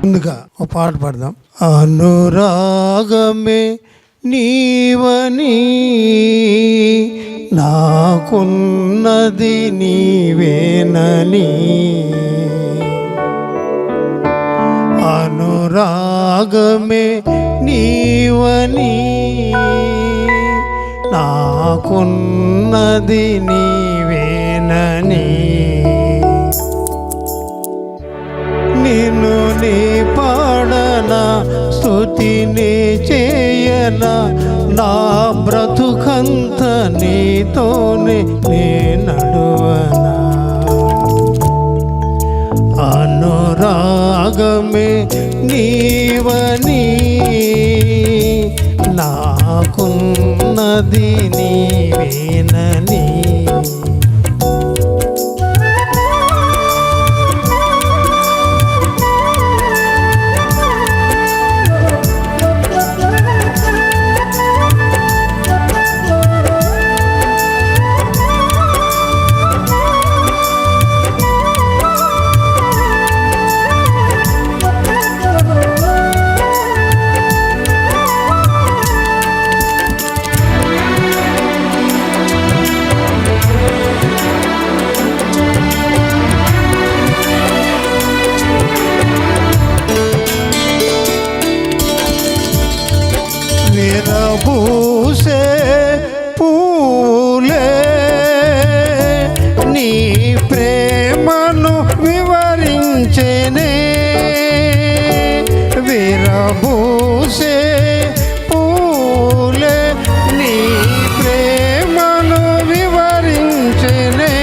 ముందుగా ఒక పాట పాడదాం. అనురాగమే నీవని నాకున్నది నీవేనని, అనురాగమే నీవని నాకున్నది నీవేనని, నిన్ను నీ పాడనా స్తుతిని చేయనా, నా బ్రతుకంత నీతోనే నే నడువనా. అనురాగమే నీవని నాకున్నది నీవేనని, విరబూసే పూలే నీ ప్రేమను వివరించెనే, విరబూసే పూలే నీ ప్రేమను వివరించెనే,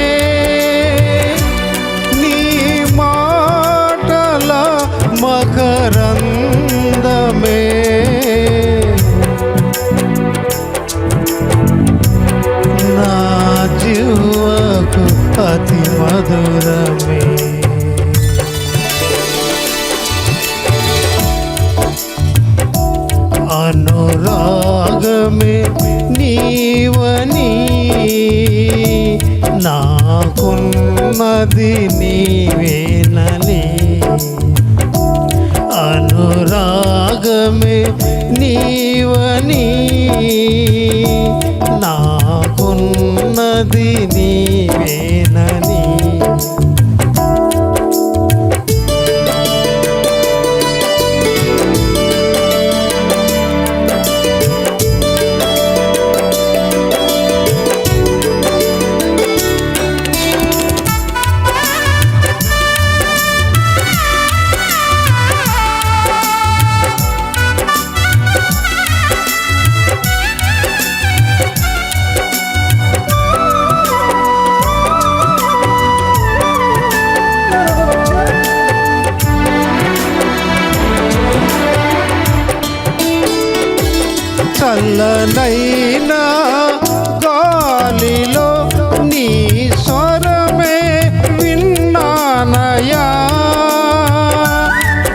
నీ మాటల మకరందమే అతి మధురమే. అనురాగమే నీవని నాకున్నది నీవేనని, అనురాగమే నీవని నాకున్నది నీవేనని, చల్లనైనా గాలిలో నీ స్వరమే విన్నానయా,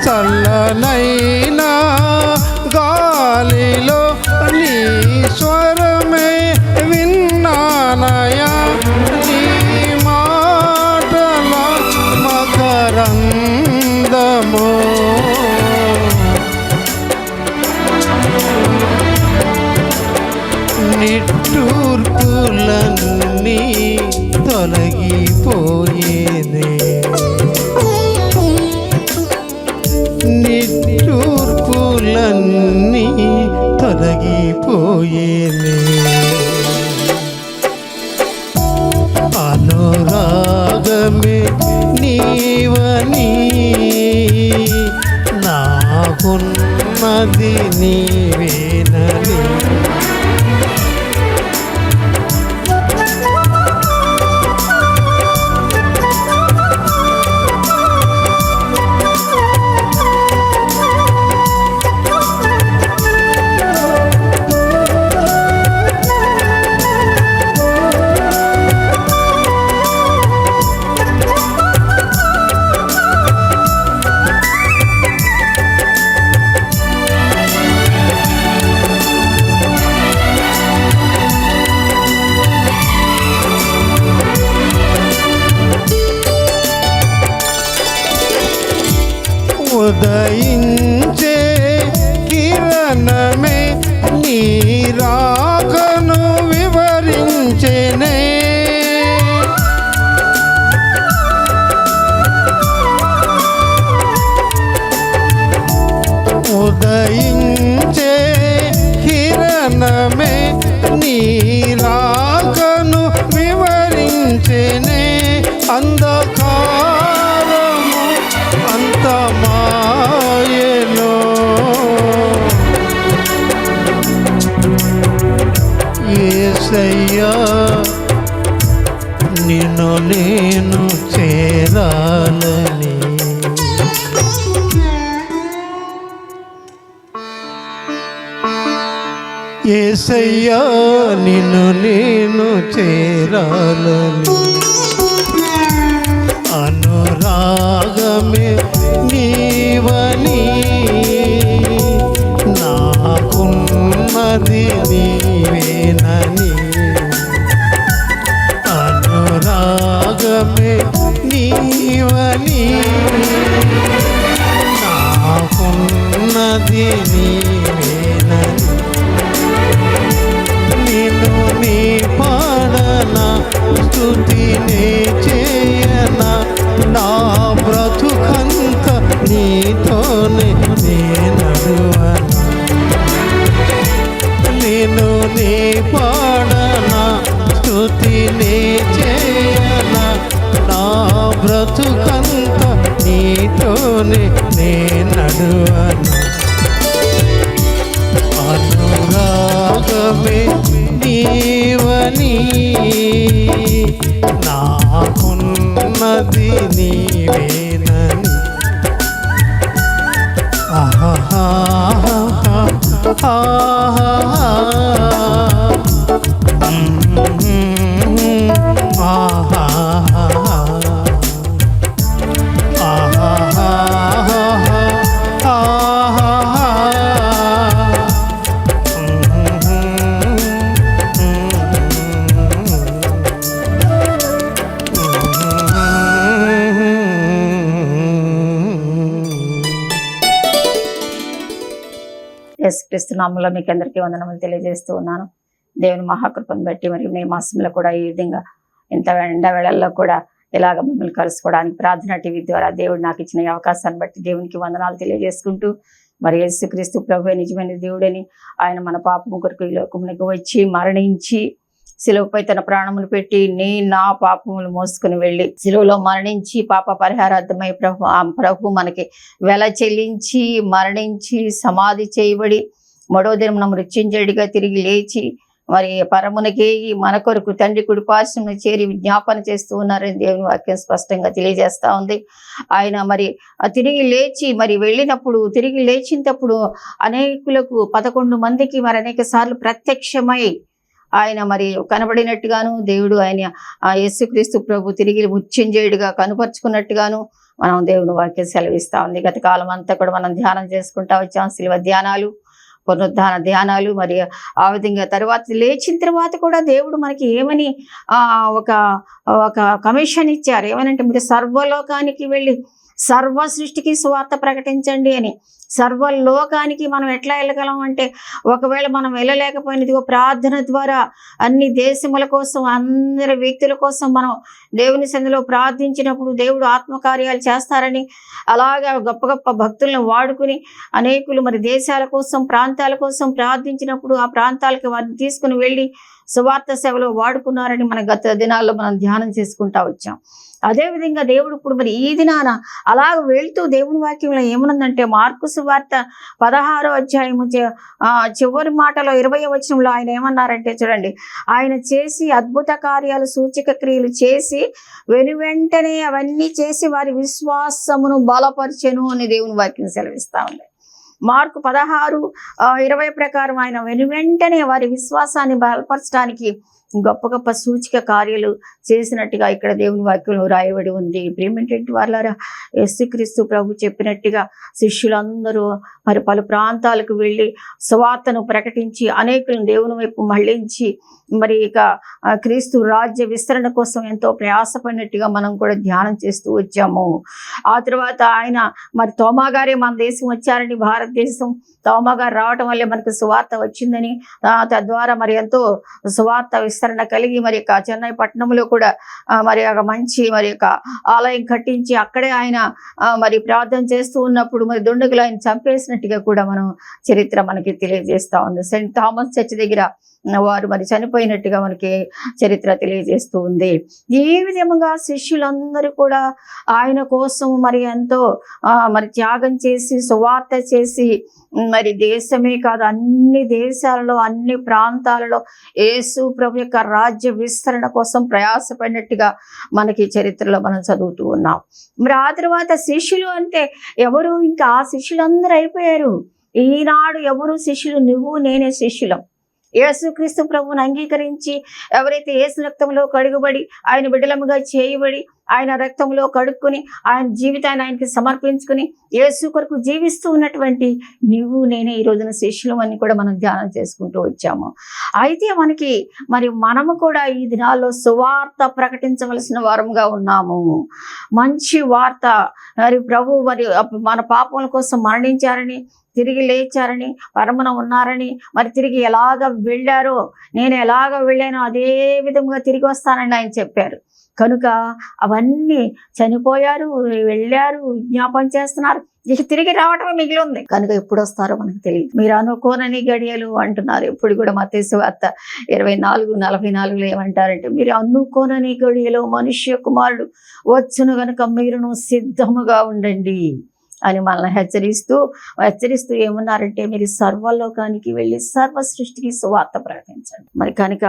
చల్లనైనా గాలిలో నీ స్వరమే విన్నానయా, నీ మాటల మకరందమో నిట్టూర్పులన్నీ తొలగిపోయేనే, నిట్టూర్పులన్నీ తొలగిపోయేనే, అనురాగమే నీవని నాకున్నది నీవేనని, ఉదయించే కిరణమే నీ రాకను వివరించెనే. ఉదయించే కిరణమే నీ రాకను వివరించెనే. అంధకారము అంతమాయెను, యేసయ్యా నిన్ను నేను చేరాలని. యేసయ్యా నిన్ను నేను చేరాలని. అనురాగమే నీవని నాకున్నది నీవేనని. అనురాగమే నీవని నాకున్నది నీవేనని. నిన్ను నీ పాడన స్తుతినే చేయన, నా బ్రతుకంత నీతోనే నే నడువన. నిన్ను నీ పాడన స్తుతినే చేయన, నా బ్రతుకంత నీతోనే నే నడువన. అనురాగమే నీవని నాకున్నది నీవేనని. ఆహా యేసుక్రీస్తు నామములో మీకు అందరికీ వందనములు తెలియజేస్తూ ఉన్నాను. దేవుని మహాకృపను బట్టి మరి మే మాసంలో కూడా ఈ విధంగా ఇంత ఎండ వేళల్లో కూడా ఇలాగ మిమ్మల్ని కలుసుకోవడానికి ప్రార్థన టీవీ ద్వారా దేవుడు నాకు ఇచ్చిన ఈ అవకాశాన్ని బట్టి దేవునికి వందనాలు తెలియజేసుకుంటూ, మరి యేసుక్రీస్తు ప్రభువే నిజమైన దేవుడని, ఆయన మన పాపము కొరకు ఈ లోకమునకు వచ్చి మరణించి శిలువపై తన ప్రాణములు పెట్టి నా పాపములు మోసుకుని వెళ్ళి శిలువలో మరణించి పాప పరిహారార్థమై ప్రభు మనకి వెల చెల్లించి మరణించి సమాధి చేయబడి మూడవ దినమున మృత్యుంజయుడిగా తిరిగి లేచి మరి పరమునకి మన కొరకు తండ్రి కుడిపార్శ్వమున చేరి విజ్ఞాపన చేస్తూ ఉన్నారని దేవుని వాక్యం స్పష్టంగా తెలియజేస్తా ఉంది. ఆయన మరి తిరిగి లేచి మరి వెళ్ళినప్పుడు, తిరిగి లేచినప్పుడు అనేకులకు 11 మందికి మరి అనేక సార్లు ప్రత్యక్షమై ఆయన మరి కనబడినట్టుగాను, దేవుడు ఆయన యేసుక్రీస్తు ప్రభు తిరిగి మృత్యుంజయుడిగా కనుపరుచుకున్నట్టుగాను మనం దేవుని వాక్యం సెలవిస్తా ఉంది. గత కాలం అంతా కూడా మనం ధ్యానం చేసుకుంటా వచ్చాం. శిలువ ధ్యానాలు, పునరుద్ధాన ధ్యానాలు, మరి ఆ విధంగా తర్వాత లేచిన తర్వాత కూడా దేవుడు మనకి ఏమని ఒక కమిషన్ ఇచ్చారు. ఏమనంటే మీరు సర్వలోకానికి వెళ్ళి సర్వ సృష్టికి సువార్త ప్రకటించండి అని. సర్వలోకానికి మనం ఎట్లా వెళ్ళగలం అంటే, ఒకవేళ మనం వెళ్ళలేకపోయినది ప్రార్థన ద్వారా అన్ని దేశముల కోసం, అందరి వ్యక్తుల కోసం మనం దేవుని సన్నిధిలో ప్రార్థించినప్పుడు దేవుడు ఆత్మకార్యాలు చేస్తారని, అలాగా గొప్ప గొప్ప భక్తులను వాడుకుని అనేకులు మరి దేశాల కోసం, ప్రాంతాల కోసం ప్రార్థించినప్పుడు ఆ ప్రాంతాలకు వారిని తీసుకుని వెళ్ళి సువార్త సేవలో వాడుకున్నారని మన గత దినాల్లో మనం ధ్యానం చేసుకుంటా వచ్చాం. అదేవిధంగా దేవుడు ఇప్పుడు మరి ఈ దినాన అలాగ వెళ్తూ దేవుని వాక్యంలో ఏమనుందంటే, మార్కు సువార్త 16వ అధ్యాయము చివరి మాటలో 20వ వచనంలో ఆయన ఏమన్నారంటే చూడండి, ఆయన చేసి అద్భుత కార్యాలు సూచక క్రియలు చేసి వెనువెంటనే అవన్నీ చేసి వారి విశ్వాసమును బలపరిచెను అని దేవుని వాక్యం సెలవిస్తా ఉంది. మార్కు 16:20 ప్రకారం ఆయన వెనువెంటనే వారి విశ్వాసాన్ని బలపరచడానికి గొప్ప గొప్ప సూచిక కార్యాలు చేసినట్టుగా ఇక్కడ దేవుని వాక్యంలో రాయబడి ఉంది. ప్రియమైనటువంటి వాళ్ళారా, యేసుక్రీస్తు ప్రభు చెప్పినట్టుగా శిష్యులందరూ మరి పలు ప్రాంతాలకు వెళ్ళి సువార్తను ప్రకటించి అనేకులను దేవుని వైపు మళ్ళించి మరి ఇక క్రీస్తు రాజ్య విస్తరణ కోసం ఎంతో ప్రయాసపడినట్టుగా మనం కూడా ధ్యానం చేస్తూ వచ్చాము. ఆ తర్వాత ఆయన మరి తోమా గారే మన దేశం వచ్చారని, భారతదేశం తోమా గారు రావటం వల్లే మనకు సువార్త వచ్చిందని, తద్వారా మరి ఎంతో సువార్త విస్తరణ కలిగి మరి చెన్నై పట్టణంలో కూడా మరి ఒక మంచి మరి ఆలయం కట్టించి అక్కడే ఆయన మరి ప్రార్థన చేస్తూ ఉన్నప్పుడు మరి దుండగులు ఆయన చంపేసినట్టుగా కూడా మనం చరిత్ర మనకి తెలియజేస్తా ఉంది. సెయింట్ థామస్ చర్చ్ దగ్గర వారు మరి చనిపోయినట్టుగా మనకి చరిత్ర తెలియజేస్తూ ఉంది. ఈ విధముగా శిష్యులందరూ కూడా ఆయన కోసం మరి ఎంతో మరి త్యాగం చేసి సువార్త చేసి మరి దేశమే కాదు అన్ని దేశాలలో అన్ని ప్రాంతాలలో యేసు ప్రభు యొక్క రాజ్య విస్తరణ కోసం ప్రయాసపడినట్టుగా మనకి చరిత్రలో మనం చదువుతూ ఉన్నాం. మరి ఆ తర్వాత శిష్యులు అంటే ఎవరు? ఇంకా ఆ శిష్యులందరూ అయిపోయారు. ఈనాడు ఎవరు శిష్యులు? నువ్వు నేనే శిష్యులం. యేసుక్రీస్తు ప్రభువుని అంగీకరించి ఎవరైతే యేసు రక్తంలో కడుగుబడి ఆయన బిడ్డలముగా చేయబడి ఆయన రక్తంలో కడుక్కుని ఆయన జీవితాన్ని ఆయనకి సమర్పించుకుని యేసు కొరకు జీవిస్తూ ఉన్నటువంటి నువ్వు నేనే ఈ రోజున శిష్యులం అని కూడా మనం ధ్యానం చేసుకుంటూ వచ్చాము. అయితే మనము కూడా ఈ దినాల్లో సువార్త ప్రకటించవలసిన వారంగా ఉన్నాము. మంచి వార్త, మరి ప్రభు మరి మన పాపముల కోసం మరణించారని, తిరిగి లేచారని, పరమున ఉన్నారని, మరి తిరిగి ఎలాగ వెళ్ళారో, నేను ఎలాగ వెళ్ళానో అదే విధంగా తిరిగి వస్తానని ఆయన చెప్పారు. కనుక అవన్నీ చనిపోయారు, వెళ్ళారు, విజ్ఞాపన చేస్తున్నారు, ఇక తిరిగి రావటమే మిగిలి ఉంది. కనుక ఎప్పుడు వస్తారో మనకు తెలియదు. మీరు అనుకోనని గడియలు అంటున్నారు. ఎప్పుడు కూడా మత్తయి సువార్త 24:44 ఏమంటారంటే, మీరు అనుకోనని గడియలో మనుష్య కుమారుడు వచ్చును గనుక మీరును సిద్ధముగా ఉండండి అని మనల్ని హెచ్చరిస్తూ ఏమన్నారంటే, మీరు సర్వలోకానికి వెళ్ళి సర్వ సృష్టికి సువార్త ప్రకటించండి. మరి కనుక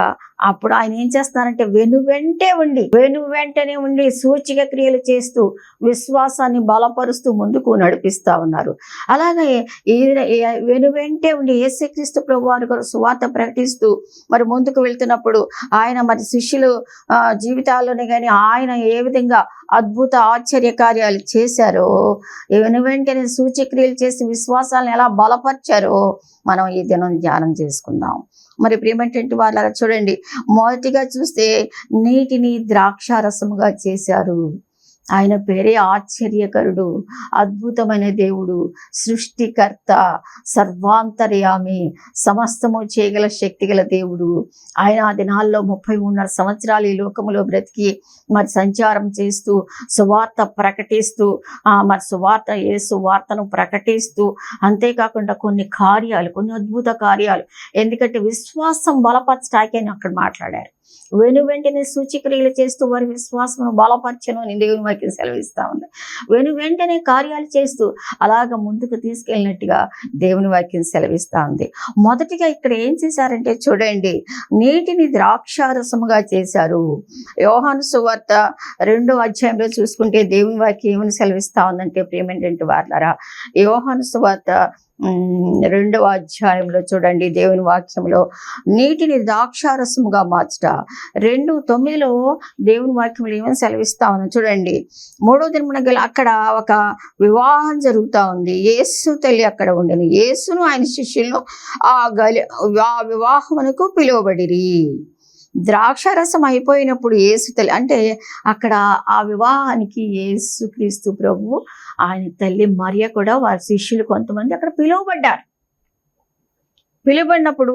అప్పుడు ఆయన ఏం చేస్తారంటే వెంటనే ఉండి సూచిక క్రియలు చేస్తూ విశ్వాసాన్ని బలపరుస్తూ ముందుకు నడిపిస్తా ఉన్నారు. అలాగే వెంటే ఉండి యేసుక్రీస్తు ప్రభువారి కొరకు సువార్త ప్రకటిస్తూ మరి ముందుకు వెళ్తున్నప్పుడు ఆయన మరి శిష్యులు జీవితాల్లోనే కానీ ఆయన ఏ విధంగా అద్భుత ఆశ్చర్య కార్యాలు చేశారో, వెంటనే సూచక్రియలు చేసి విశ్వాసాలను ఎలా బలపరిచారో మనం ఈ దినం ధ్యానం చేసుకుందాం. మరి ప్రియమైనటువంటి వాళ్ళ చూడండి, మొదటిగా చూస్తే నీటిని ద్రాక్షారసముగా చేశారు. ఆయన పేరే ఆశ్చర్యకరుడు, అద్భుతమైన దేవుడు, సృష్టికర్త, సర్వాంతర్యామి, సమస్తము చేయగల శక్తిగల దేవుడు. ఆయన ఆ దినాల్లో 33.5 సంవత్సరాలు ఈ లోకములో బ్రతికి మరి సంచారం చేస్తూ సువార్త ప్రకటిస్తూ మరి సువార్తను ప్రకటిస్తూ, అంతేకాకుండా కొన్ని అద్భుత కార్యాలు, ఎందుకంటే విశ్వాసం బలపరచడానికి అని అక్కడ మాట్లాడారు. వెంటనే సూచక్రియలు చేస్తూ వారి విశ్వాసమును బలపరచను అని దేవుని వాక్యం సెలవిస్తా ఉంది. వెంటనే కార్యాలు చేస్తూ అలాగ ముందుకు తీసుకెళ్ళినట్టుగా దేవుని వాక్యం సెలవిస్తా ఉంది. మొదటిగా ఇక్కడ ఏం చేశారంటే చూడండి, నీటిని ద్రాక్షారసముగా చేశారు. యోహాను సువార్త 2వ అధ్యాయంలో చూసుకుంటే దేవుని వాక్యం ఏమని సెలవిస్తా ఉందంటే, ప్రియమైనటువంటి వారలారా, యోహాను సువార్త 2వ అధ్యాయంలో చూడండి దేవుని వాక్యంలో నీటిని ద్రాక్షారసముగా మార్చుట 2:9 దేవుని వాక్యంలో ఏమని సెలవిస్తా ఉన్నాం చూడండి. 3వ దినమున అక్కడ ఒక వివాహం జరుగుతూ ఉంది. యేసు తల్లి అక్కడ ఉండను. యేసును ఆయన శిష్యులను ఆ వివాహమునకు పిలువబడిరి. ద్రాక్షారసం అయిపోయినప్పుడు యేసు తల్లి అంటే అక్కడ ఆ వివాహానికి యేసుక్రీస్తు ప్రభు ఆయన తల్లి మరియ కూడా వారి శిష్యులు కొంతమంది అక్కడ పిలువబడినప్పుడు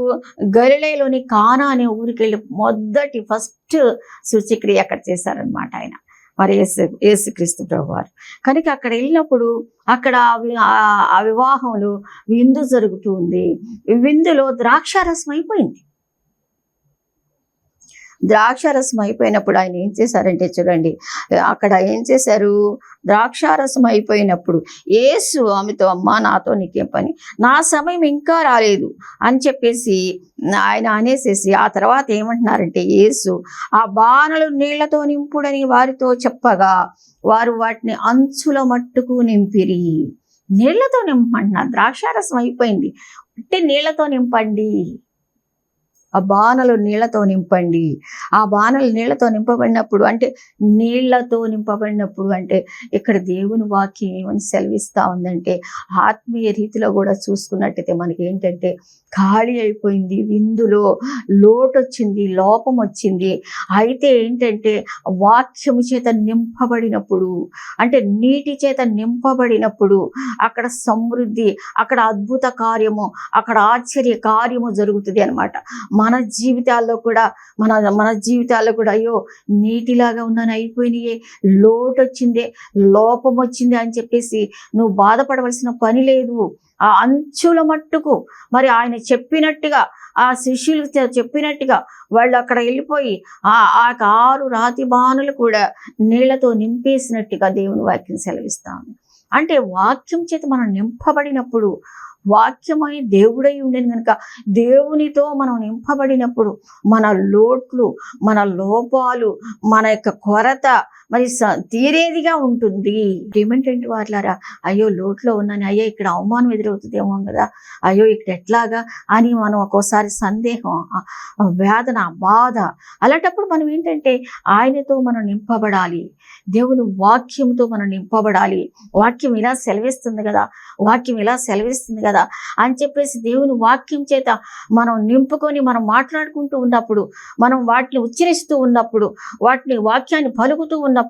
గలిలయలోని కానా అనే ఊరికి వెళ్ళి ఫస్ట్ సూచక్రియ అక్కడ చేశారనమాట ఆయన మరి యేసుక్రీస్తు ప్రభు వారు. కనుక అక్కడ వెళ్ళినప్పుడు అక్కడ ఆ వివాహంలో విందు జరుగుతూ ఉంది. విందులో ద్రాక్షారసం అయిపోయింది. ద్రాక్షారసం అయిపోయినప్పుడు ఆయన ఏం చేశారంటే చూడండి, అక్కడ ఏం చేశారు, ద్రాక్షారసం అయిపోయినప్పుడు యేసు ఆమెతో, అమ్మా నాతో నీకేం పని, నా సమయం ఇంకా రాలేదు అని చెప్పేసి ఆయన అనేసేసి ఆ తర్వాత ఏమంటున్నారంటే, యేసు ఆ బాణలు నీళ్లతో నింపుడని వారితో చెప్పగా వారు వాటిని అంచుల మట్టుకు నింపిరి. నీళ్లతో నింపంటున్నారు, ద్రాక్షారసం అయిపోయింది, నీళ్లతో నింపండి ఆ బాణలు నీళ్లతో నింపండి. ఆ బాణలు నీళ్లతో నింపబడినప్పుడు అంటే నీళ్లతో నింపబడినప్పుడు అంటే ఇక్కడ దేవుని వాక్యం ఏమని సెలవిస్తా ఉందంటే, ఆత్మీయ రీతిలో కూడా చూసుకున్నట్టయితే మనకి ఏంటంటే ఖాళీ అయిపోయింది, విందులో లోటు వచ్చింది, లోపం వచ్చింది. అయితే ఏంటంటే వాక్యము చేత నింపబడినప్పుడు అంటే నీటి చేత నింపబడినప్పుడు అక్కడ సమృద్ధి, అక్కడ అద్భుత కార్యము, అక్కడ ఆశ్చర్య కార్యము జరుగుతుంది అనమాట. మన జీవితాల్లో కూడా మన జీవితాల్లో కూడా అయ్యో నీటిలాగా ఉన్నాను, అయిపోయినాయే, లోటు వచ్చిందే, లోపం వచ్చింది అని చెప్పేసి నువ్వు బాధపడవలసిన పని లేదు. ఆ అంచుల మట్టుకు మరి ఆయన చెప్పినట్టుగా, ఆ శిష్యులు చెప్పినట్టుగా వాళ్ళు అక్కడ వెళ్ళిపోయి ఆ 6 రాతి బాణలు కూడా నీళ్లతో నింపేసినట్టుగా దేవుని వాక్యం సెలవిస్తా ఉంది. అంటే వాక్యం చేత మనం నింపబడినప్పుడు, వాక్యమై దేవుడై ఉండేది కనుక దేవునితో మనం నింపబడినప్పుడు మన లోట్లు, మన లోపాలు, మన యొక్క కొరత మరి తీరేదిగా ఉంటుంది. ఏమిటంటే వాళ్ళారా, అయ్యో లోట్లో ఉన్నాను, అయ్యో ఇక్కడ అవమానం ఎదురవుతుందేమో కదా, అయ్యో ఇక్కడ ఎట్లాగా అని మనం ఒక్కోసారి సందేహం, వేదన, బాధ. అలాంటప్పుడు మనం ఏంటంటే ఆయనతో మనం నింపబడాలి, దేవుని వాక్యంతో మనం నింపబడాలి. వాక్యం ఇలా సెలవిస్తుంది కదా, వాక్యం ఇలా సెలవిస్తుంది కదా అని చెప్పేసి దేవుని వాక్యం చేత మనం నింపుకొని మనం మాట్లాడుకుంటూ ఉన్నప్పుడు, మనం వాటిని ఉచ్చరిస్తూ ఉన్నప్పుడు, వాక్యాన్ని పలుకుతూ ఉన్నప్పుడు,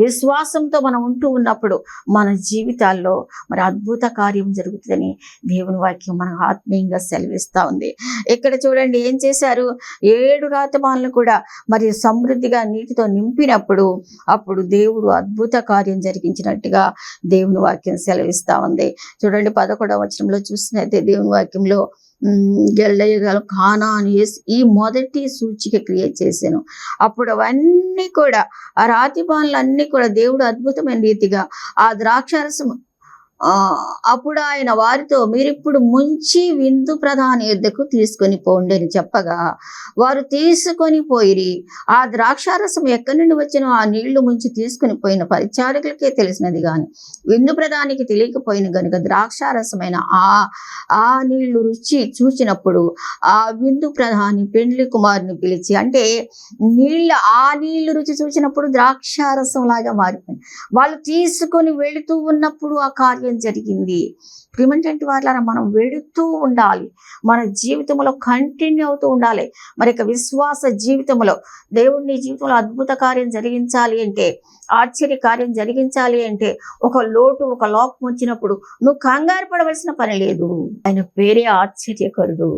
విశ్వాసంతో మనం ఉంటూ ఉన్నప్పుడు మన జీవితాల్లో మరి అద్భుత కార్యం జరుగుతుందని దేవుని వాక్యం మనకు ఆత్మీయంగా సెలవిస్తూ ఉంది. ఇక్కడ చూడండి ఏం చేశారు, 7 రాతమాలను కూడా మరి సమృద్ధిగా నీటితో నింపినప్పుడు అప్పుడు దేవుడు అద్భుత కార్యం జరిగించినట్టుగా దేవుని వాక్యం సెలవిస్తా ఉంది. చూడండి 11వ వచనంలో చూసినట్లయితే దేవుని వాక్యంలో గెల్లయ్యగల కానా అని ఈ మొదటి సూచిక క్రియేట్ చేశాను. అప్పుడు అవన్నీ కూడా ఆ రాతి బాణలన్నీ కూడా దేవుడు అద్భుతమైన రీతిగా ఆ ద్రాక్షారసం అప్పుడు ఆయన వారితో, మీరిప్పుడు ముంచి విందు ప్రధాని యొద్దకు తీసుకొని పోండి అని చెప్పగా వారు తీసుకొని పోయిరి. ఆ ద్రాక్షారసం ఎక్కడి నుండి వచ్చినో ఆ నీళ్లు ముంచి తీసుకుని పోయిన పరిచారకులకే తెలిసినది గాని విందు ప్రధానికి తెలియకపోయిన గనుక ద్రాక్షారసమైన ఆ నీళ్లు రుచి చూచినప్పుడు ఆ విందు ప్రధాని పెండ్లి కుమారుని పిలిచి, అంటే ఆ నీళ్లు రుచి చూసినప్పుడు ద్రాక్షారసం లాగా మారిపోయింది. వాళ్ళు తీసుకొని వెళుతూ ఉన్నప్పుడు ఆ కార్యం జరిగింది. ప్రిమంటెంట్ వాళ్ళ మనం వెళుతూ ఉండాలి, మన జీవితంలో కంటిన్యూ అవుతూ ఉండాలి. మరి విశ్వాస జీవితంలో దేవుడు నీ జీవితంలో అద్భుత కార్యం జరిగించాలి అంటే, ఆశ్చర్య కార్యం జరిగించాలి అంటే, ఒక లోటు, ఒక లోపం వచ్చినప్పుడు నువ్వు కంగారు పడవలసిన పని లేదు. ఆయన పేరే ఆశ్చర్యకరుడు.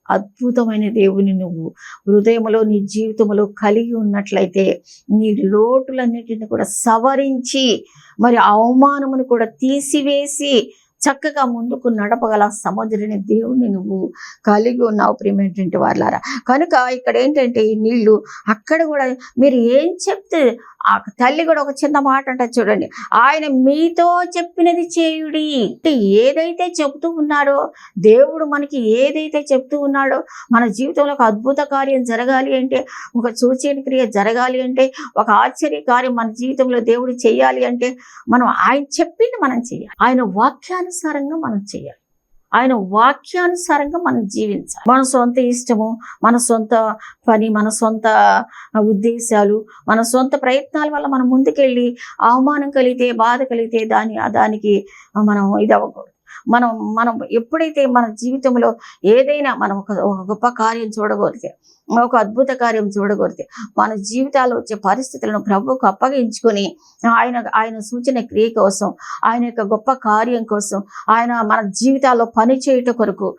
అద్భుతమైన దేవుని నువ్వు హృదయంలో నీ జీవితంలో కలిగి ఉన్నట్లయితే నీ లోటులన్నిటిని కూడా సవరించి మరి అవమానమును కూడా తీసివేసి చక్కగా ముందుకు నడపగల సముద్రుని దేవుని నువ్వు కలిగి ఉన్నావు ప్రియమైనటువంటి వాళ్ళారా. కనుక ఇక్కడ ఏంటంటే ఈ నీళ్లు అక్కడ కూడా మీరు ఏం చెప్తే ఆ తల్లి కూడా ఒక చిన్న మాట అంటే చూడండి, ఆయన మీతో చెప్పినది చేయుడి. అంటే ఏదైతే చెప్తూ ఉన్నాడో దేవుడు, మనకి ఏదైతే చెప్తూ ఉన్నాడో మన జీవితంలో ఒక అద్భుత కార్యం జరగాలి అంటే, ఒక సూచన క్రియ జరగాలి అంటే, ఒక ఆశ్చర్య కార్యం మన జీవితంలో దేవుడు చేయాలి అంటే మనం ఆయన చెప్పింది మనం చేయాలి. ఆయన వాక్యానుసారంగా మనం చేయాలి. ఆయన వాక్యానుసారంగా మనం జీవించాలి. మన సొంత ఇష్టము, మన సొంత పని, మన సొంత ఉద్దేశాలు, మన సొంత ప్రయత్నాల వల్ల మనం ముందుకెళ్ళి అవమానం కలిగితే, బాధ కలిగితే దానికి మనం ఇది అవ్వకూడదు. మనం ఎప్పుడైతే మన జీవితంలో ఏదైనా మనం ఒక గొప్ప కార్యం చూడగలిగితే, ఒక అద్భుత కార్యం చూడగలిగితే, మన జీవితాల్లో వచ్చే పరిస్థితులను ప్రభువుకు అప్పగించుకొని ఆయన సూచన క్రియ కోసం, ఆయన యొక్క గొప్ప కార్యం కోసం, ఆయన మన జీవితాల్లో పని చేయటం కొరకు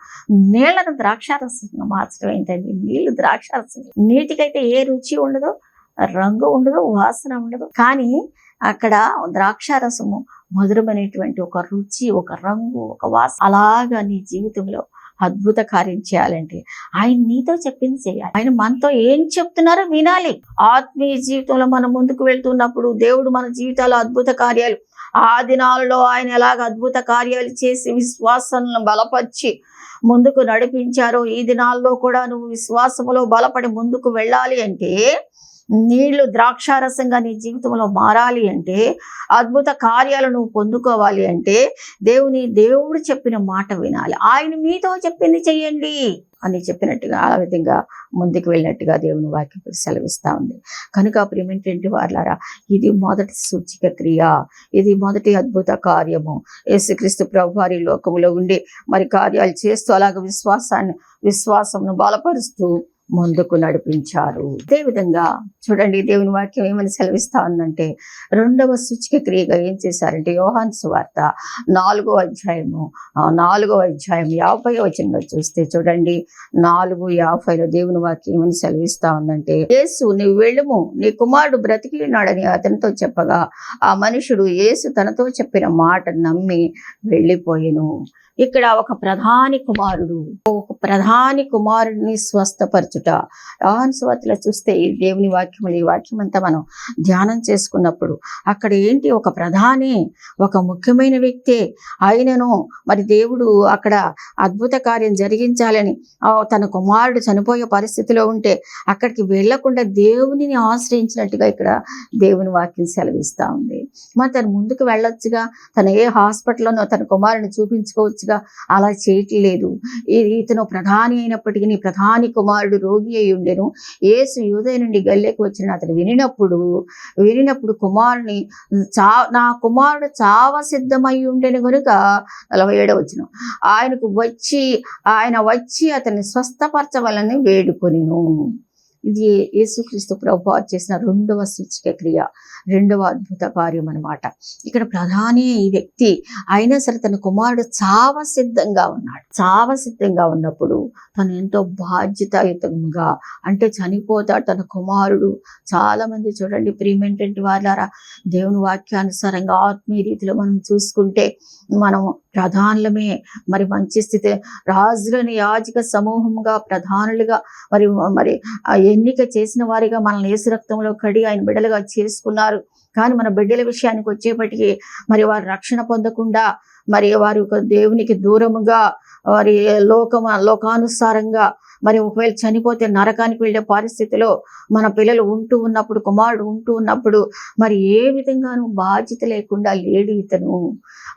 నీళ్లను ద్రాక్షారసంగా మార్చడం ఏంటండి. నీళ్లు ద్రాక్షారసం, నీటికైతే ఏ రుచి ఉండదు, రంగు ఉండదు, వాసన ఉండదు. కానీ అక్కడ ద్రాక్షారసము మధురమైనటువంటి ఒక రుచి, ఒక రంగు, ఒక వాసన. అలాగా నీ జీవితంలో అద్భుత కార్యం చేయాలంటే ఆయన నీతో చెప్పింది చేయాలి. ఆయన మనతో ఏం చెప్తున్నారో వినాలి. ఆత్మీయ జీవితంలో మనం ముందుకు వెళ్తున్నప్పుడు దేవుడు మన జీవితాల్లో అద్భుత కార్యాలు, ఆ దినాలలో ఆయన ఎలాగ అద్భుత కార్యాలు చేసి విశ్వాసాలను బలపరిచి ముందుకు నడిపించారో, ఈ దినాల్లో కూడా నువ్వు విశ్వాసములో బలపడి ముందుకు వెళ్ళాలి అంటే, నీళ్లు ద్రాక్షారసంగా నీ జీవితంలో మారాలి అంటే, అద్భుత కార్యాలు నువ్వు పొందుకోవాలి అంటే దేవుడు చెప్పిన మాట వినాలి. ఆయన మీతో చెప్పింది చెయ్యండి. అని చెప్పినట్టుగా ఆ విధంగా ముందుకు వెళ్ళినట్టుగా దేవుని వాక్యం సెలవిస్తూ ఉంది. కనుక ప్రియమైనటువంటి వారలారా, ఇది మొదటి సూచిక క్రియ, ఇది మొదటి అద్భుత కార్యము. యేసుక్రీస్తు ప్రభువారి లోకములో ఉండి మరి కార్యాలు చేస్తూ అలాగ విశ్వాసమును బలపరుస్తూ ముందుకు నడిపించారు. అదేవిధంగా చూడండి, దేవుని వాక్యం ఏమని సెలవిస్తా ఉందంటే, రెండవ సూచిక క్రియగా ఏం చేశారంటే, యోహాను సువార్త 4వ అధ్యాయం 50వ వచనంలో చూస్తే చూడండి, 4:50 దేవుని వాక్యం ఏమని సెలవిస్తా ఉందంటే, యేసు నీవు వెళ్ళుము, నీ కుమారుడు బ్రతికి ఉన్నాడని అతనితో చెప్పగా ఆ మనుషుడు యేసు తనతో చెప్పిన మాట నమ్మి వెళ్ళిపోయెను. ఇక్కడ ఒక ప్రధాని కుమారుడిని స్వస్థపరచుట. యోహాను సువార్తలో చూస్తే ఈ దేవుని వాక్యములు, ఈ వాక్యం అంతా మనం ధ్యానం చేసుకున్నప్పుడు అక్కడ ఏంటి, ఒక ప్రధాని, ఒక ముఖ్యమైన వ్యక్తి ఆయనను మరి దేవుడు అక్కడ అద్భుత కార్యం జరిగించాలని తన కుమారుడు చనిపోయే పరిస్థితిలో ఉంటే అక్కడికి వెళ్లకుండా దేవునిని ఆశ్రయించినట్టుగా ఇక్కడ దేవుని వాక్యం సెలవిస్తూ ఉంది. మరి తను ముందుకు వెళ్ళొచ్చుగా, తన ఏ హాస్పిటల్లోనో తన కుమారుని చూపించుకోవచ్చుగా, అలా చేయట్లేదు. ఇతను ప్రధాని అయినప్పటికీ ప్రధాని కుమారుడు రోగి అయి ఉండెను. యేసు యూదయ నుండి గలిలయకు వచ్చిన అతను వినినప్పుడు కుమారుని నా కుమారుడు చావ సిద్ధమై ఉండెను గనుక 47వ వచనం, ఆయన వచ్చి అతన్ని స్వస్థపరచవలని వేడుకొనెను. ఇది యేసుక్రీస్తు ప్రభువారు చేసిన రెండవ సూచిక క్రియ, రెండవ అద్భుత కార్యం అన్నమాట. ఇక్కడ ప్రధాని ఈ వ్యక్తి అయినా సరే తన కుమారుడు చావ సిద్ధంగా ఉన్నప్పుడు తను ఎంతో బాధ్యతాయుతంగా, అంటే చనిపోతాడు తన కుమారుడు. చాలా మంది చూడండి ప్రియమైనటువంటి వారలారా, దేవుని వాక్యానుసారంగా ఆత్మీయ రీతిలో మనం చూసుకుంటే మనం ప్రధానులమే, మరి మంచి స్థితి, రాజులని యాజక సమూహముగా ప్రధానులుగా మరి ఎన్నిక చేసిన వారిగా మనల్ని యేసు రక్తంలో కడిగి ఆయన బిడ్డలుగా చేసుకున్నారు. కానీ మన బిడ్డల విషయానికి వచ్చేపటికి మరి వారు రక్షణ పొందకుండా, మరి వారి దేవునికి దూరముగా, వారి లోకానుసారంగా మరి ఒకవేళ చనిపోతే నరకానికి వెళ్ళే పరిస్థితిలో మన పిల్లలు ఉన్నప్పుడు, కుమారుడు ఉన్నప్పుడు మరి ఏ విధంగానూ బాధ్యత లేకుండా లేడు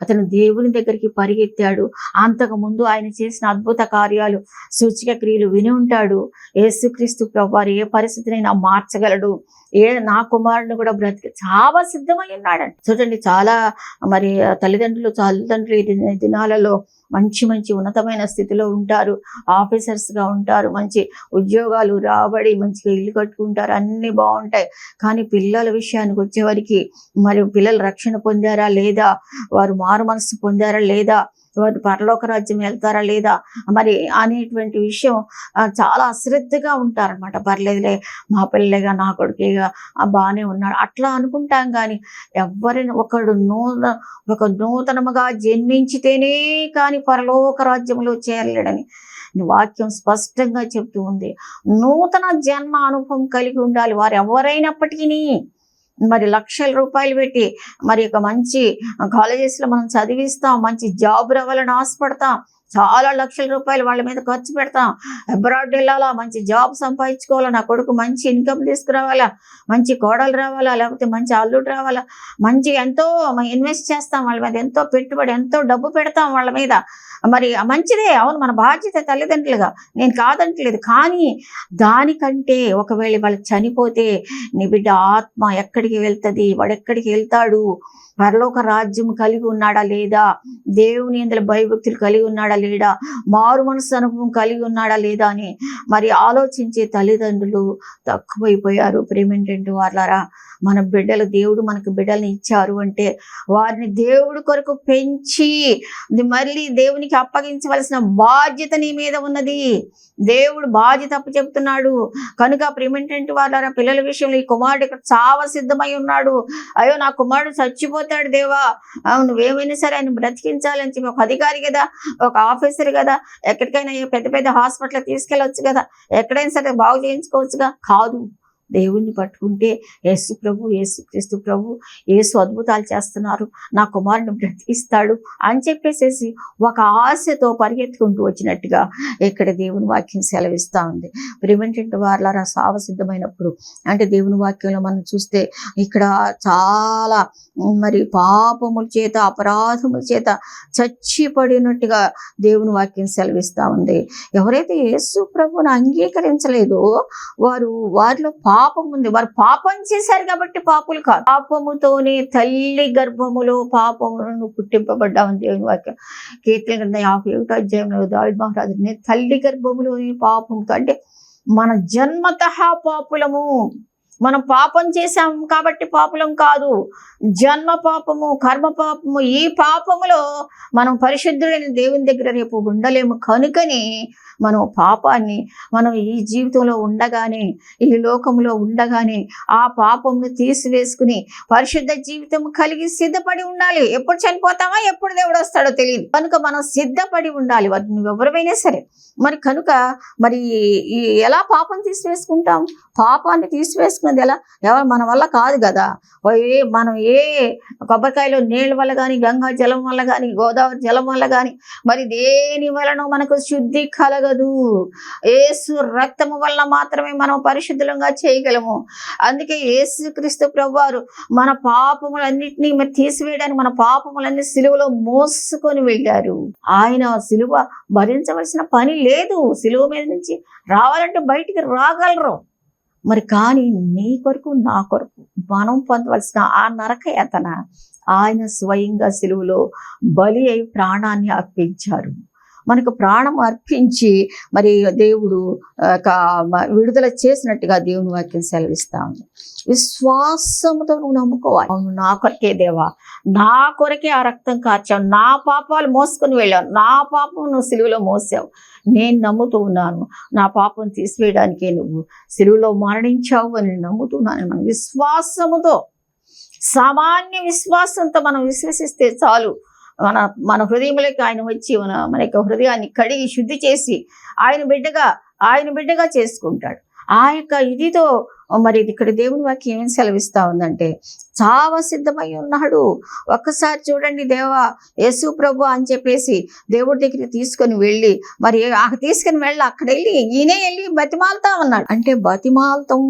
అతను దేవుని దగ్గరికి పరిగెత్తాడు. అంతకుముందు ఆయన చేసిన అద్భుత కార్యాలు, సూచిక క్రియలు విని ఉంటాడు. యేసుక్రీస్తు ప్రభువారు ఏ పరిస్థితినైనా మార్చగలడు, నా కుమారుడిని కూడా బ్రతికి చాలా సిద్ధమై ఉన్నాడండి. చూడండి, చాలా మరి తల్లిదండ్రులు ఈ దినాలలో మంచి ఉన్నతమైన స్థితిలో ఉంటారు, ఆఫీసర్స్గా ఉంటారు, మంచి ఉద్యోగాలు రాబడి, మంచిగా ఇల్లు కట్టుకుంటారు, అన్నీ బాగుంటాయి. కానీ పిల్లల విషయానికి వచ్చేవారికి మరి పిల్లలు రక్షణ పొందారా లేదా, వారు మారు మనసు పొందారా లేదా, వారు పరలోక రాజ్యం వెళ్తారా లేదా మరి అనేటువంటి విషయం చాలా అశ్రద్ధగా ఉంటారనమాట. పర్లేదులే, మా పిల్లలేగా, నా కొడుకేగా, బాగానే ఉన్నాడు అట్లా అనుకుంటాం. కానీ ఎవరైనా ఒక నూతనముగా జన్మించితేనే కానీ పరలోక రాజ్యంలో చేరలేడని వాక్యం స్పష్టంగా చెప్తూ ఉంది. నూతన జన్మ అనుభవం కలిగి ఉండాలి వారు ఎవరైనప్పటికీ. మరి లక్షల రూపాయలు పెట్టి మరి ఒక మంచి కాలేజెస్లో మనం చదివిస్తాం, మంచి జాబ్ రావాలని ఆశపడతాం, చాలా లక్షల రూపాయలు వాళ్ళ మీద ఖర్చు పెడతాం. అబ్రాడ్ వెళ్ళాలా, మంచి జాబ్ సంపాదించుకోవాలా, నా కొడుకు మంచి ఇన్కమ్ తీసుకురావాలా, మంచి కోడలు రావాలా, లేకపోతే మంచి అల్లుడు రావాలా, మంచి ఎంతో ఇన్వెస్ట్ చేస్తాం వాళ్ళ మీద, ఎంతో పెట్టుబడి, ఎంతో డబ్బు పెడతాం వాళ్ళ మీద. మరి మంచిదే, అవును, మన బాధ్యత తల్లిదండ్రులుగా, నేను కాదంటలేదు. కానీ దానికంటే ఒకవేళ వాళ్ళు చనిపోతే నీ బిడ్డ ఆత్మ ఎక్కడికి వెళ్తుంది, వాడెక్కడికి వెళ్తాడు, పరలోక రాజ్యం కలిగి ఉన్నాడా లేదా, దేవుని యందు భయభక్తులు కలిగి ఉన్నాడా లేడా, మారు మనసు అనుభవం కలిగి ఉన్నాడా లేదా అని మరి ఆలోచించే తల్లిదండ్రులు తక్కువైపోయారు. ప్రేమేంటంటే వారలారా, మన బిడ్డలు, దేవుడు మనకు బిడ్డల్ని ఇచ్చారు అంటే వారిని దేవుడి కొరకు పెంచి మళ్ళీ దేవునికి అప్పగించవలసిన బాధ్యత నీ మీద ఉన్నది. దేవుడు బాధ్యత అప్పు చెప్తున్నాడు. కనుక ప్రేమేంటంటే వారలారా, పిల్లల విషయంలో ఈ కుమారుడు ఇక్కడ చావ సిద్ధమై ఉన్నాడు. అయ్యో, నా కుమారుడు చచ్చిపోతాడు దేవా, నువ్వేమైనా సరే ఆయన బ్రతికించాలని చెప్పి ఒక అధికారి కదా, ఒక ఆఫీసర్ కదా, ఎక్కడికైనా పెద్ద పెద్ద హాస్పిటల్ తీసుకెళ్ళవచ్చు కదా, ఎక్కడైనా సరే బాగు చేయించుకోవచ్చుగా. కాదు, దేవుణ్ణి పట్టుకుంటే యేసు ప్రభు, యేసు క్రీస్తు ప్రభు, యేసు అద్భుతాలు చేస్తున్నారు, నా కుమారుని బ్రతికిస్తాడు అని చెప్పేసేసి ఒక ఆశతో పరిగెత్తుకుంటూ వచ్చినట్టుగా ఇక్కడ దేవుని వాక్యం సెలవిస్తూ ఉంది. ప్రియమైనటువంటి వారలారా, సావసిద్ధమైనప్పుడు అంటే దేవుని వాక్యంలో మనం చూస్తే ఇక్కడ చాలా మరి పాపముల చేత, అపరాధముల చేత చచ్చిపడినట్టుగా దేవుని వాక్యం సెలవిస్తూ ఉంది. ఎవరైతే యేసు ప్రభువుని అంగీకరించలేదో వారిలో పాపం ఉంది. వారు పాపం చేశారు కాబట్టి పాపులు కాదు. పాపముతోనే తల్లి గర్భములో పాపములను పుట్టింపబడ్డామని దేవుని వాక్యం. కీర్తన గ్రంథం 51వ అధ్యాయంలో దావీదు మహారాజు, నేను తల్లి గర్భములోని పాపంతో, అంటే మన జన్మతః పాపులము, మనం పాపం చేశాం కాబట్టి పాపులం కాదు. జన్మ పాపము, కర్మ పాపము, ఈ పాపములో మనం పరిశుద్ధుడైన దేవుని దగ్గర రేపు ఉండలేము. కనుకని మనం పాపాన్ని మనం ఈ జీవితంలో ఉండగానే, ఈ లోకంలో ఉండగానే ఆ పాపమును తీసివేసుకుని పరిశుద్ధ జీవితం కలిగి సిద్ధపడి ఉండాలి. ఎప్పుడు చనిపోతామా, ఎప్పుడు దేవుడు వస్తాడో తెలియదు. కనుక మనం సిద్ధపడి ఉండాలి. నువ్వు ఎవరైనా సరే. మరి కనుక మరి ఎలా పాపం తీసివేసుకుంటాం? పాపాన్ని తీసివేసుకున్నది ఎలా? మన వల్ల కాదు కదా. మనం ఏ కొబ్బరికాయలో నీళ్ళ వల్ల కానీ, గంగా జలం వల్ల కానీ, గోదావరి జలం వల్ల కానీ, మరి దేని వలన మనకు శుద్ధి కలగదు. యేసు రక్తము వల్ల మాత్రమే మనం పరిశుద్ధంగా చేయగలము. అందుకే యేసు క్రీస్తు ప్రభువారు మన పాపములన్నింటినీ మరి తీసివేయడానికి మన పాపములన్నీ సిలువలో మోసుకొని వెళ్ళారు. ఆయన సిలువ భరించవలసిన పని లేదు. సిలువ మీద నుంచి రావాలంటే బయటికి రాగలరు. మరి కానీ నీ కొరకు, నా కొరకు మనం పొందవలసిన ఆ నరక యాతన ఆయన స్వయంగా సిలువలో బలి అయి ప్రాణాన్ని అర్పించారు. మనకు ప్రాణం అర్పించి మరి దేవుడు విడుదల చేసినట్టుగా దేవుని వాక్యం సెలవిస్తా ఉంది. విశ్వాసంతో నువ్వు నమ్ముకోవాలి. అవును, నా కొరకే దేవా, నా కొరకే ఆ రక్తం కార్చావు, నా పాపాలు మోసుకొని వెళ్ళావు, నా పాపం నువ్వు సిలువలో మోసావు, నేను నమ్ముతూ ఉన్నాను, నా పాపం తీసివేయడానికే నువ్వు సిలువలో మరణించావు అని నమ్ముతున్నాను. మనం విశ్వాసముతో, సామాన్య విశ్వాసంతో మనం విశ్వసిస్తే చాలు. మన హృదయంలోకి ఆయన వచ్చి మన యొక్క హృదయాన్ని కడిగి శుద్ధి చేసి ఆయన బిడ్డగా చేసుకుంటాడు. ఆ యొక్క ఇదితో మరి ఇక్కడ దేవుని వాక్యం ఏం సెలవిస్తా ఉందంటే, చావ సిద్ధమై ఉన్నాడు. ఒక్కసారి చూడండి, దేవా యేసు ప్రభు అని చెప్పేసి దేవుడి దగ్గరికి తీసుకొని వెళ్ళి మరి తీసుకుని వెళ్ళి అక్కడ ఈయనే వెళ్ళి బతిమాలుతా ఉన్నాడు. అంటే బతిమాలతం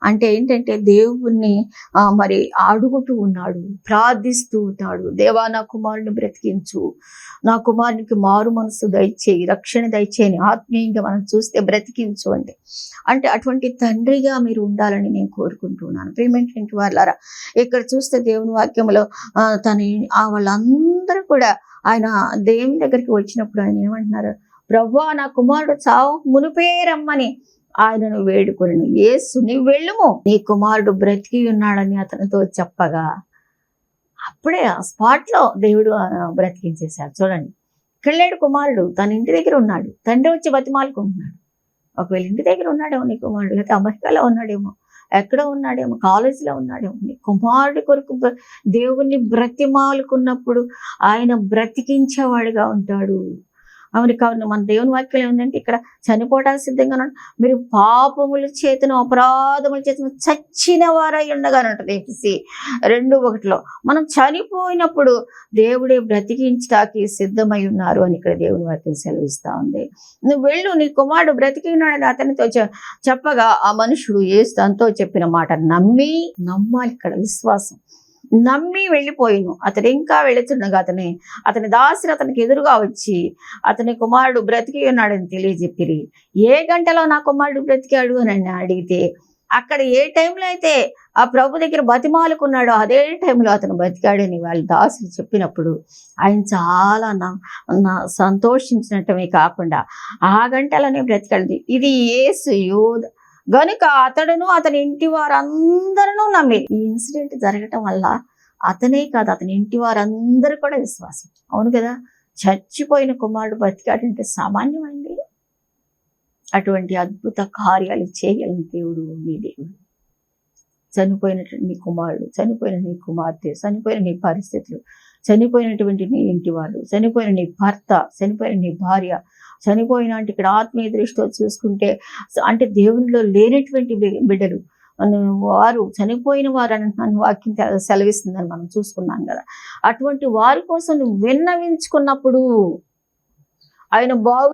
అంటే ఏంటంటే దేవుణ్ణి మరి అడుగుతూ ఉన్నాడు, ప్రార్థిస్తూ ఉన్నాడు. దేవా నా కుమారుని బ్రతికించు, నా కుమారునికి మారు మనసు దయచేయి, రక్షణ దయచేయని ఆత్మీయంగా మనం చూస్తే బ్రతికించు అంటే అటువంటి తండ్రిగా మీరు ఉండాలని నేను కోరుకుంటున్నాను. ప్రియమైనటువంటి వాళ్ళారా, ఇక్కడ చూస్తే దేవుని వాక్యంలో వాళ్ళందరూ కూడా ఆయన దేవుని దగ్గరికి వచ్చినప్పుడు ఆయన ఏమంటున్నారు? ప్రభువా నా కుమారుడు చావు మునిపే రమ్మని ఆయనను వేడుకొనెను. యేసు నీవు వెళ్ళుము, నీ కుమారుడు బ్రతికి ఉన్నాడని అతనితో చెప్పగా అప్పుడే ఆ స్పాట్లో దేవుడు బ్రతికించేశాడు. చూడండి, ఇక్కడలేడు కుమారుడు, తన ఇంటి దగ్గర ఉన్నాడు. తండ్రి వచ్చి బతిమాలుకుంటున్నాడు. ఒకవేళ ఇంటి దగ్గర ఉన్నాడేమో నీ కుమారుడు, లేకపోతే అమెరికాలో ఉన్నాడేమో, ఎక్కడో ఉన్నాడేమో, కాలేజీలో ఉన్నాడేమో. నీ కుమారుడి కొరకు దేవుణ్ణి బ్రతిమాలుకున్నప్పుడు ఆయన బ్రతికించేవాడిగా ఉంటాడు. కావున మన దేవుని వాక్యం ఏముందంటే, ఇక్కడ చనిపోవడానికి సిద్ధంగా ఉన్నాడు. మీరు పాపముల చేతను, అపరాధముల చేతను చచ్చిన వారై ఉండగానే ఉంటుంది. ఎఫెసీ 2:1 మనం చనిపోయినప్పుడు దేవుడే బ్రతికించడానికి సిద్ధమై ఉన్నారు అని ఇక్కడ దేవుని వాక్యం సెలవిస్తా ఉంది. నువ్వు వెళ్ళు, నీ కుమారుడు బ్రతికి ఉన్నాడని అతనితో చెప్పగా ఆ మనుషుడు యేసు తనతో చెప్పిన మాట నమ్మాలి. ఇక్కడ విశ్వాసం నమ్మి వెళ్ళిపోయిను. అతడు ఇంకా వెళుతుండగా అతని దాసులు అతనికి ఎదురుగా వచ్చి అతని కుమారుడు బ్రతికి ఉన్నాడని తెలియజెప్పిరి. ఏ గంటలో నా కుమారుడు బ్రతికాడు అని అడిగితే, అక్కడ ఏ టైంలో అయితే ఆ ప్రభు దగ్గర బతిమాలుకున్నాడో అదే టైంలో అతను బ్రతికాడని వాళ్ళ దాసులు చెప్పినప్పుడు ఆయన చాలా సంతోషించినట్టమే కాకుండా ఆ గంటలోనే బ్రతికాడు. ఇది యేసు యోధ గనుక అతడును అతని ఇంటి వారందరూ నమ్మి. ఈ ఇన్సిడెంట్ జరగటం వల్ల అతనే కాదు, అతని ఇంటి వారందరూ కూడా విశ్వాసం. అవును కదా, చచ్చిపోయిన కుమారుడు బతికాడంటే సామాన్యమండి. అటువంటి అద్భుత కార్యాలు చేయగలిగిన దేవుడు నీ దేవుడు. చనిపోయినటువంటి నీ కుమారుడు, చనిపోయిన నీ కుమార్తె, చనిపోయిన నీ పరిస్థితులు చనిపోయినటువంటి నీ ఇంటి వాళ్ళు, చనిపోయిన నీ భర్త, చనిపోయిన నీ భార్య, చనిపోయిన అంటే ఇక్కడ ఆత్మీయ దృష్టితో చూసుకుంటే అంటే దేవునిలో లేనటువంటి బిడ్డలు వారు చనిపోయిన వారు అని వాక్యం సెలవిస్తుందని మనం చూసుకున్నాం కదా. అటువంటి వారి కోసం నువ్వు విన్నవించుకున్నప్పుడు ఆయన బాగు